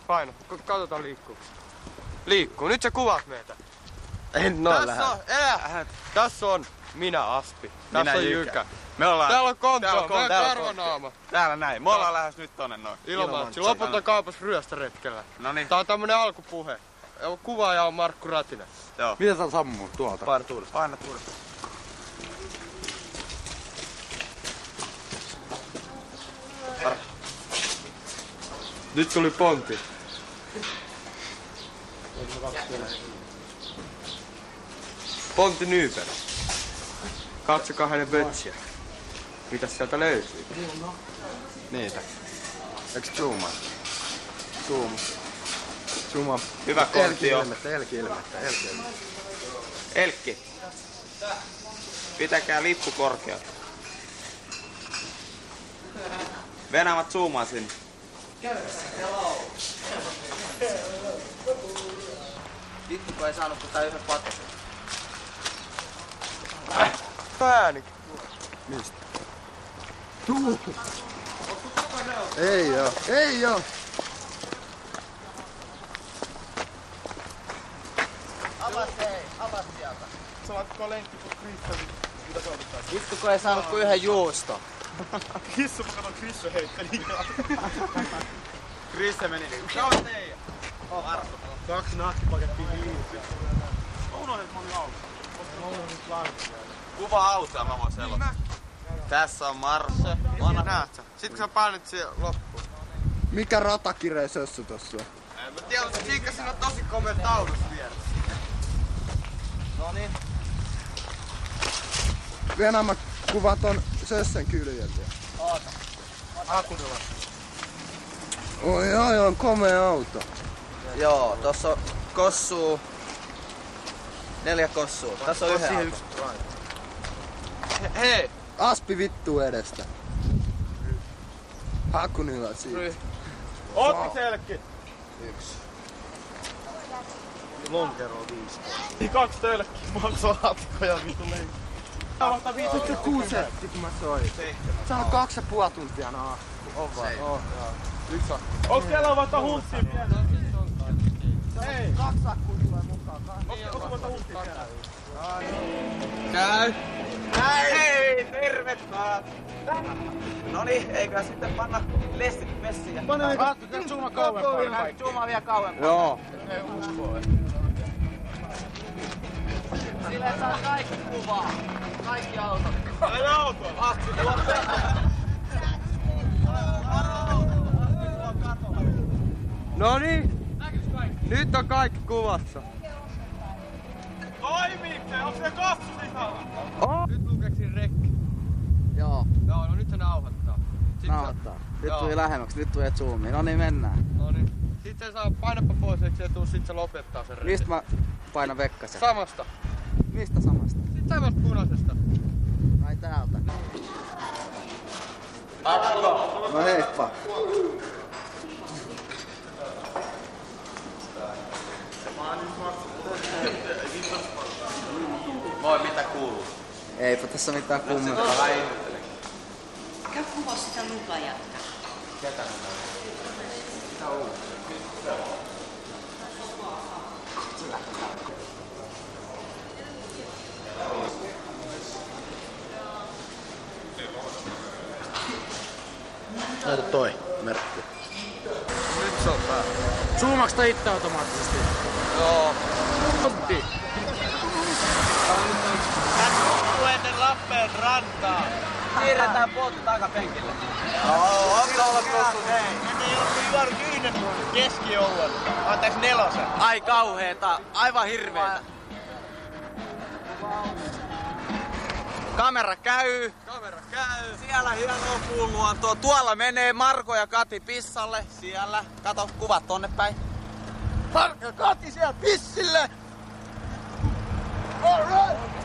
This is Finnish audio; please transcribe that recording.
paino. Katsotaan liikkuuko. Liikkuu. Nyt sä kuvaat meitä. En noin Tässä on minä Aspi. Tässä on Jykä. Me ollaan... Täällä on Konto. Täällä on Karvanaama. Täällä näin. Me ollaan lähes nyt tonne noin. Ilomantsi. Lopulta kaapas ryöstöretkellä. Noniin. Tää on tämmönen alkupuhe. Kuvaaja on Markku Ratinen. Joo. Miten sä sammuu tuolta? Paina tuulesta. Paina tuulesta. Nyt tuli pontti. Pontti Nyberg. Katsokaa hänen pötsiä. Mitäs sieltä löytyy? Niitä. Eiks zoomaa? Zooma. Hyvä kontti on. Elki-ilmettä. Elkki. Pitäkää lippu korkealla. Venämät zoomaa sinne. Vittu kun ei saanut tätä yhden patosen. Äänikin. Mistä? Ei oo. Avas sieltä. Saatko lenkki kun Krista? Mitä se odottaa? Vittu kun ei saanut kuin yhden juusto. Kissu, mä katon Krissu heitteli. Krista meni niin. Se on teidän. Kaksi nakkipakettia viisiä. Unohdin, että mä olin auto. Koska mä olin nyt lankkia. Kuva autoa mä voin selostaa. Tässä on Marse. Näet sä? Sit kun sä painit siihen loppuun. Mikä ratakiree sössy tossa? En mä tiedä, mutta siinä on tosi komea taulus vieressä. Noniin. Venä mä kuvat ton sössen kyljeltä. Oota. Akunilla. Oi aivan komea auto. Joo, tossa on kossuu. 4 kossuu. Tässä on yhden auto. Hei! Aspi vittu edestä. Hakunilla siitä. Ootti selkki! 1. Lonkero 5. 2 telkkiä maksaa hatkoja vitu lenkki. Tää 6 setti kun mä soin. Se on 2,5 tuntia naa. On vaan. Oh, joo. Yksi on. Onks kello vaikka hunttiin pienä? Hei! 2 akkuun tulee mukaan. Onks vaikka hunttiin pienä? Käy. Hei, tervetuloa! Noniin, eikä sitten panna lestit messiin. Zooma kauempaa. Zooma vielä kauempaa. Joo. Ne uskoo. Sillä saa kaikki kuvaa. Kaikki autot. Ai auto! Aspi tuossa. Noniin! Nyt on kaikki kuvassa. Toimiiks se? Onks se kassu sisällä? Nyt lukeksin rekki. Joo. Joo, no nyt se nauhoittaa. Nauhoittaa. Nyt Joo. tuli lähemmäksi, nyt tulee zoomiin. No niin, mennään. Noniin. Sitten se saa painapa pois, eikö se tuu, sit se lopettaa sen rekin. Mistä mä painan Vekkasen? Samasta. Mistä samasta? Sit samasta punaisesta. Ai täältä. No heippa. Moi, mitä kuuluu? Eipä tässä mitään kummempaa. Käy kuvaa sitä lupajatta. Ketä Näytä toi merkki. Nyt se on tää. Zoomaks toi itse automaattisesti? Joo. Pontti. Ennen Lappeen rantaa. Siirretään poltti takapenkille. Onko olla tossu hei? Ivar Kyynen keskijouen. Anteeksi 4. Ai kauheeta, aivan hirveetä. Kamera käy. Siellä hienoa puuluontoa. Tuolla menee Marko ja Kati pissalle. Siellä. Kato, kuvat tonne päin. Marko Kati siellä pissille! Alright!